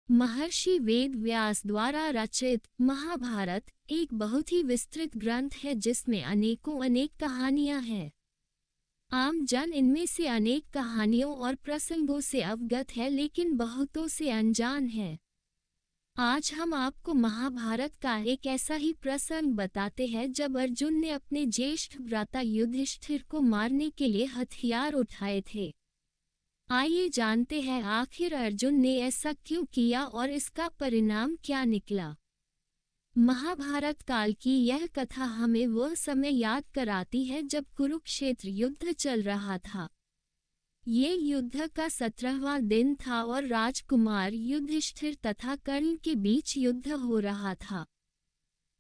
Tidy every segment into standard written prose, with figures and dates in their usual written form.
महर्षि वेद व्यास द्वारा रचित महाभारत एक बहुत ही विस्तृत ग्रंथ है जिसमें अनेक कहानियां हैं। आम जन इनमें से अनेक कहानियों और प्रसंगों से अवगत है, लेकिन बहुतों से अनजान है। आज हम आपको महाभारत का एक ऐसा ही प्रसंग बताते हैं जब अर्जुन ने अपने ज्येष्ठ भ्राता युधिष्ठिर को मारने के लिए हथियार उठाए थे। आइए जानते हैं आखिर अर्जुन ने ऐसा क्यों किया और इसका परिणाम क्या निकला। महाभारत काल की यह कथा हमें वह समय याद कराती है जब कुरुक्षेत्र युद्ध चल रहा था। ये युद्ध का 17वां दिन था और राजकुमार युधिष्ठिर तथा कर्ण के बीच युद्ध हो रहा था।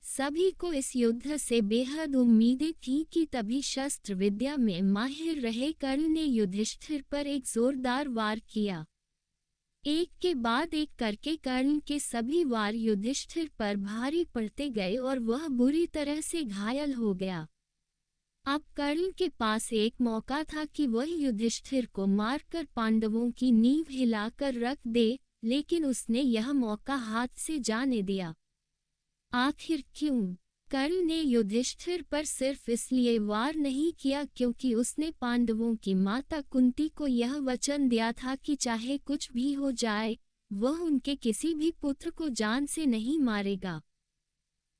सभी को इस युद्ध से बेहद उम्मीदें थी कि तभी शस्त्र विद्या में माहिर रहे कर्ण ने युधिष्ठिर पर एक जोरदार वार किया। एक के बाद एक करके कर्ण के सभी वार युधिष्ठिर पर भारी पड़ते गए और वह बुरी तरह से घायल हो गया। अब कर्ण के पास एक मौका था कि वह युधिष्ठिर को मारकर पांडवों की नींव हिलाकर रख दे, लेकिन उसने यह मौका हाथ से जाने दिया। आखिर क्यों? कर्ण ने युधिष्ठिर पर सिर्फ इसलिए वार नहीं किया क्योंकि उसने पांडवों की माता कुंती को यह वचन दिया था कि चाहे कुछ भी हो जाए, वह उनके किसी भी पुत्र को जान से नहीं मारेगा।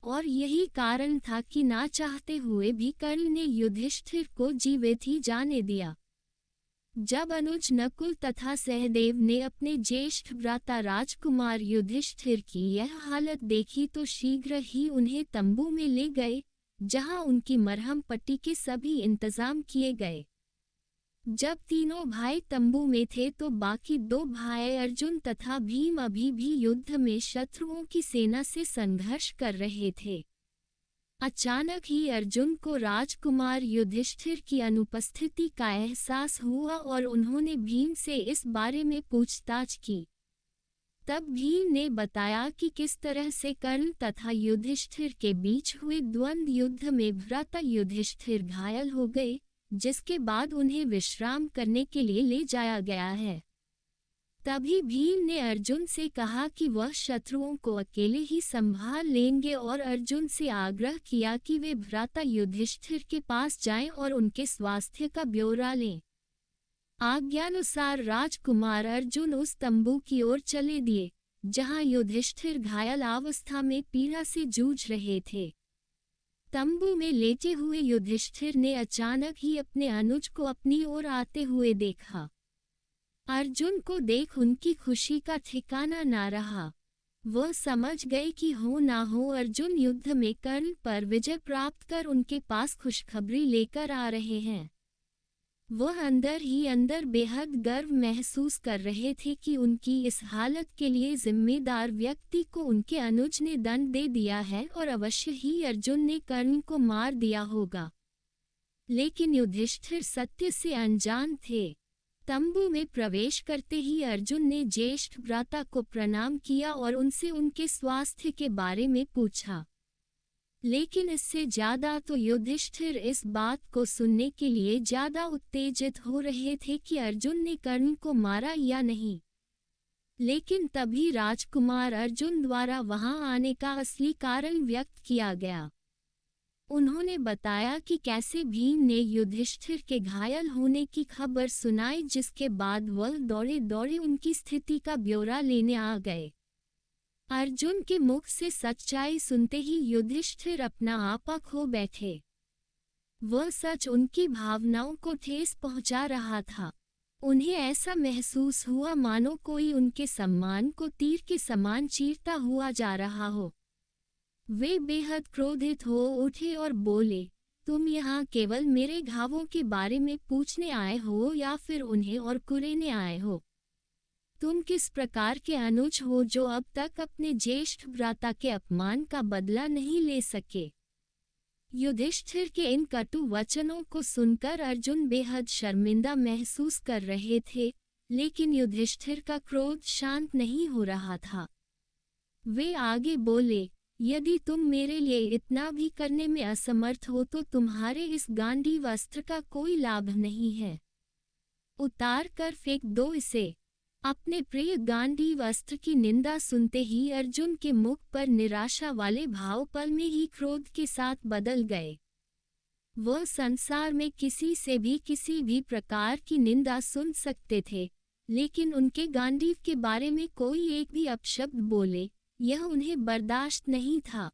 और यही कारण था कि ना चाहते हुए भी कर्ण ने युधिष्ठिर को जीवित ही जाने दिया। जब अनुज नकुल तथा सहदेव ने अपने ज्येष्ठ भ्राता राजकुमार युधिष्ठिर की यह हालत देखी तो शीघ्र ही उन्हें तंबू में ले गए, जहां उनकी मरहम पट्टी के सभी इंतजाम किए गए। जब तीनों भाई तंबू में थे तो बाकी दो भाई अर्जुन तथा भीम अभी भी युद्ध में शत्रुओं की सेना से संघर्ष कर रहे थे। अचानक ही अर्जुन को राजकुमार युधिष्ठिर की अनुपस्थिति का एहसास हुआ और उन्होंने भीम से इस बारे में पूछताछ की। तब भीम ने बताया कि किस तरह से कर्ण तथा युधिष्ठिर के बीच हुए द्वंद्व युद्ध में भ्राता युधिष्ठिर घायल हो गए, जिसके बाद उन्हें विश्राम करने के लिए ले जाया गया है। तभी भीम ने अर्जुन से कहा कि वह शत्रुओं को अकेले ही संभाल लेंगे और अर्जुन से आग्रह किया कि वे भ्राता युधिष्ठिर के पास जाएं और उनके स्वास्थ्य का ब्यौरा लें। आज्ञानुसार राजकुमार अर्जुन उस तंबू की ओर चले दिए, जहां युधिष्ठिर घायल अवस्था में पीड़ा से जूझ रहे थे। तंबू में लेटे हुए युधिष्ठिर ने अचानक ही अपने अनुज को अपनी ओर आते हुए देखा। अर्जुन को देख उनकी खुशी का ठिकाना ना रहा। वह समझ गए कि हो ना हो अर्जुन युद्ध में कर्ण पर विजय प्राप्त कर उनके पास खुशखबरी लेकर आ रहे हैं। वह अंदर ही अंदर बेहद गर्व महसूस कर रहे थे कि उनकी इस हालत के लिए जिम्मेदार व्यक्ति को उनके अनुज ने दंड दे दिया है और अवश्य ही अर्जुन ने कर्ण को मार दिया होगा। लेकिन युधिष्ठिर सत्य से अनजान थे। तंबू में प्रवेश करते ही अर्जुन ने ज्येष्ठ भ्राता को प्रणाम किया और उनसे उनके स्वास्थ्य के बारे में पूछा। लेकिन इससे ज्यादा तो युधिष्ठिर इस बात को सुनने के लिए ज्यादा उत्तेजित हो रहे थे कि अर्जुन ने कर्ण को मारा या नहीं। लेकिन तभी राजकुमार अर्जुन द्वारा वहां आने का असली कारण व्यक्त किया गया। उन्होंने बताया कि कैसे भीम ने युधिष्ठिर के घायल होने की खबर सुनाई, जिसके बाद वह दौड़े दौड़े उनकी स्थिति का ब्यौरा लेने आ गए। अर्जुन के मुख से सच्चाई सुनते ही युधिष्ठिर अपना आपा खो बैठे। वह सच उनकी भावनाओं को ठेस पहुंचा रहा था। उन्हें ऐसा महसूस हुआ मानो कोई उनके सम्मान को तीर के समान चीरता हुआ जा रहा हो। वे बेहद क्रोधित हो उठे और बोले, तुम यहाँ केवल मेरे घावों के बारे में पूछने आए हो या फिर उन्हें और कुरेदने आए हो? तुम किस प्रकार के अनुज हो जो अब तक अपने ज्येष्ठ भ्राता के अपमान का बदला नहीं ले सके? युधिष्ठिर के इन कटु वचनों को सुनकर अर्जुन बेहद शर्मिंदा महसूस कर रहे थे, लेकिन युधिष्ठिर का क्रोध शांत नहीं हो रहा था। वे आगे बोले, यदि तुम मेरे लिए इतना भी करने में असमर्थ हो तो तुम्हारे इस गांडी वस्त्र का कोई लाभ नहीं है। उतार कर फेंक दो इसे। अपने प्रिय गांडीव अस्त्र की निंदा सुनते ही अर्जुन के मुख पर निराशा वाले भाव पल में ही क्रोध के साथ बदल गए। वह संसार में किसी से भी किसी भी प्रकार की निंदा सुन सकते थे, लेकिन उनके गांडीव के बारे में कोई एक भी अपशब्द बोले, यह उन्हें बर्दाश्त नहीं था।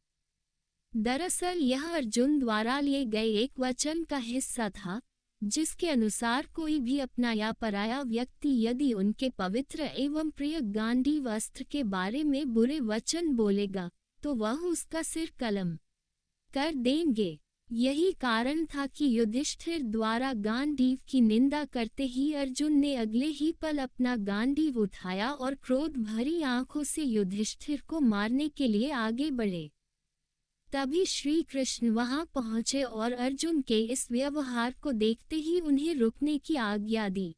दरअसल यह अर्जुन द्वारा लिए गए एक वचन का हिस्सा था, जिसके अनुसार कोई भी अपना या पराया व्यक्ति यदि उनके पवित्र एवं प्रिय गांडीव अस्त्र के बारे में बुरे वचन बोलेगा, तो वह उसका सिर कलम कर देंगे। यही कारण था कि युधिष्ठिर द्वारा गांडीव की निंदा करते ही अर्जुन ने अगले ही पल अपना गांडीव उठाया और क्रोध भरी आंखों से युधिष्ठिर को मारने के लिए आगे बढ़े। तभी श्री कृष्ण वहां पहुंचे और अर्जुन के इस व्यवहार को देखते ही उन्हें रुकने की आज्ञा दी।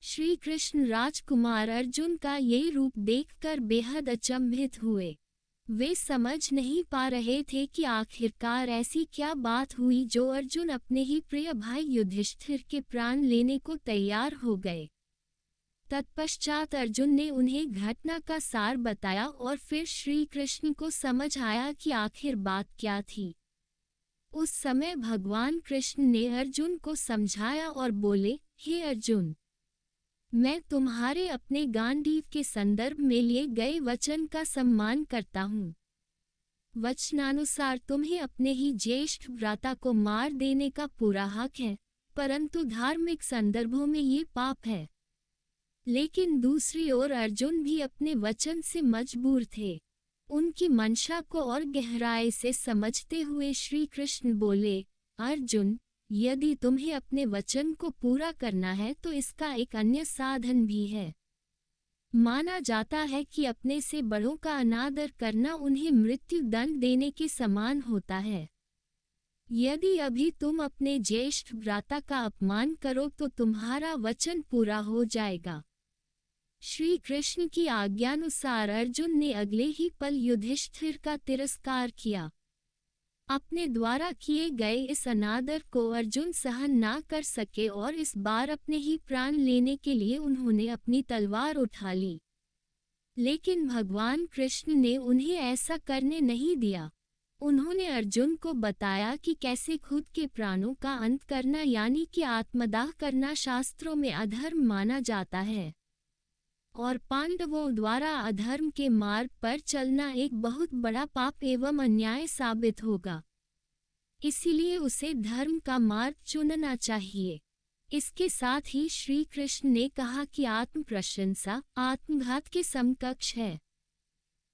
श्री कृष्ण राजकुमार अर्जुन का ये रूप देखकर बेहद अचंभित हुए। वे समझ नहीं पा रहे थे कि आखिरकार ऐसी क्या बात हुई जो अर्जुन अपने ही प्रिय भाई युधिष्ठिर के प्राण लेने को तैयार हो गए। तत्पश्चात अर्जुन ने उन्हें घटना का सार बताया और फिर श्री कृष्ण को समझ आया कि आखिर बात क्या थी। उस समय भगवान कृष्ण ने अर्जुन को समझाया और बोले, हे अर्जुन, मैं तुम्हारे अपने गांडीव के संदर्भ में लिए गए वचन का सम्मान करता हूँ। वचनानुसार तुम्हें अपने ही ज्येष्ठ भ्राता को मार देने का पूरा हक है, परंतु धार्मिक संदर्भों में ये पाप है। लेकिन दूसरी ओर अर्जुन भी अपने वचन से मजबूर थे। उनकी मंशा को और गहराई से समझते हुए श्री कृष्ण बोले, अर्जुन, यदि तुम्हें अपने वचन को पूरा करना है तो इसका एक अन्य साधन भी है। माना जाता है कि अपने से बड़ों का अनादर करना उन्हें मृत्यु दंड देने के समान होता है। यदि अभी तुम अपने ज्येष्ठ भ्राता का अपमान करो तो तुम्हारा वचन पूरा हो जाएगा। श्री कृष्ण की आज्ञानुसार अर्जुन ने अगले ही पल युधिष्ठिर का तिरस्कार किया। अपने द्वारा किए गए इस अनादर को अर्जुन सहन ना कर सके और इस बार अपने ही प्राण लेने के लिए उन्होंने अपनी तलवार उठा ली। लेकिन भगवान कृष्ण ने उन्हें ऐसा करने नहीं दिया। उन्होंने अर्जुन को बताया कि कैसे खुद के प्राणों का अंत करना यानी कि आत्मदाह करना शास्त्रों में अधर्म माना जाता है और पांडवों द्वारा अधर्म के मार्ग पर चलना एक बहुत बड़ा पाप एवं अन्याय साबित होगा। इसीलिए उसे धर्म का मार्ग चुनना चाहिए। इसके साथ ही श्री कृष्ण ने कहा कि आत्म प्रशंसा आत्मघात के समकक्ष है।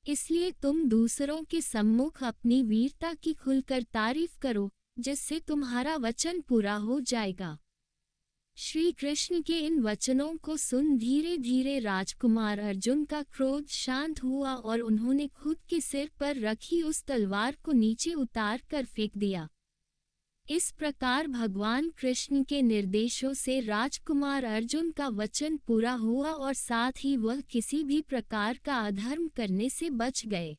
इसलिए तुम दूसरों के सम्मुख अपनी वीरता की खुलकर तारीफ करो, जिससे तुम्हारा वचन पूरा हो जाएगा। श्री कृष्ण के इन वचनों को सुन धीरे धीरे राजकुमार अर्जुन का क्रोध शांत हुआ और उन्होंने खुद के सिर पर रखी उस तलवार को नीचे उतार कर फेंक दिया। इस प्रकार भगवान कृष्ण के निर्देशों से राजकुमार अर्जुन का वचन पूरा हुआ और साथ ही वह किसी भी प्रकार का अधर्म करने से बच गए।